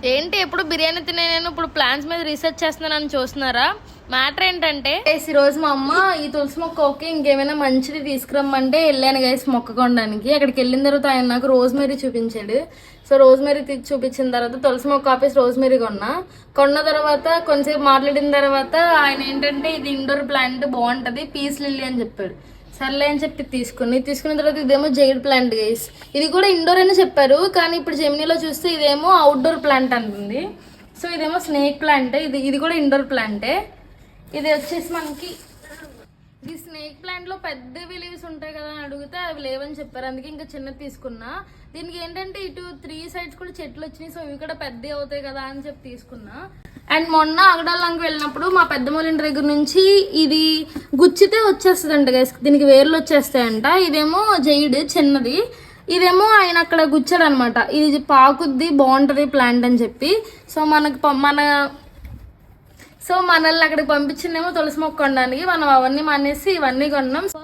ఏంటి ఎప్పుడు బిర్యానీ తినే నేను ఇప్పుడు ప్లాన్స్ మీద రీసెర్చ్ చేస్తున్నానని చూస్తున్నారా? మ్యాటర్ ఏంటంటే ఈ రోజు మా అమ్మ ఈ తులసి మొక్క ఓకే ఇంకేమైనా మంచిది తీసుకురమ్మంటే వెళ్ళాను గైస్ మొక్క కొనడానికి. అక్కడికి వెళ్ళిన తర్వాత ఆయన నాకు రోజ్మేరీ చూపించాడు. సో రోజ్మేరీ చూపించిన తర్వాత తులసి మొక్క ఆపేసి రోజ్మేరీ కొన్న తర్వాత కొంచెంసేపు మాట్లాడిన తర్వాత ఆయన ఏంటంటే ఇది ఇండోర్ ప్లాంట్ బాగుంటది పీస్ లిల్లీ అని చెప్పాడు. సర్లే అని చెప్పి తీసుకున్న తర్వాత ఇదేమో జైడ్ ప్లాంట్ గైస్. ఇది కూడా ఇండోర్ అని చెప్పారు కానీ ఇప్పుడు జెమినీలో చూస్తే ఇదేమో అవుట్డోర్ ప్లాంట్ అంటుంది. సో ఇదేమో స్నేక్ ప్లాంట్, ఇది కూడా ఇండోర్ ప్లాంటే. ఇది వచ్చేసి మనకి ఈ స్నేక్ ప్లాంట్ లో పెద్దవి లీవ్స్ ఉంటాయి కదా అని అడిగితే అవి లేవని చెప్పారు, అందుకే ఇంకా చిన్నది తీసుకున్నా. దీనికి ఏంటంటే ఇటు 3 సైడ్స్ కూడా చెట్లు వచ్చినాయి, సో ఇవి కూడా పెద్దవి అవుతాయి కదా అని చెప్పి తీసుకున్నా. అండ్ మొన్న అగడాలంకి వెళ్ళినప్పుడు మా పెద్దమ్మోళ్ళ దగ్గర నుంచి ఇది గుచ్చితే వచ్చేస్తుందంట గైస్, దీనికి వేర్లు వచ్చేస్తాయంట. ఇదేమో జైడ్ చిన్నది, ఇదేమో ఆయన అక్కడ గుచ్చాడు అనమాట. ఇది పాకుద్ది బాగుంటది ప్లాంట్ అని చెప్పి. సో మనల్ని అక్కడికి పంపించిందేమో తులసి మొక్క కొనడానికి. మనం అవన్నీ మానేసి ఇవన్నీ కొన్నాం. సో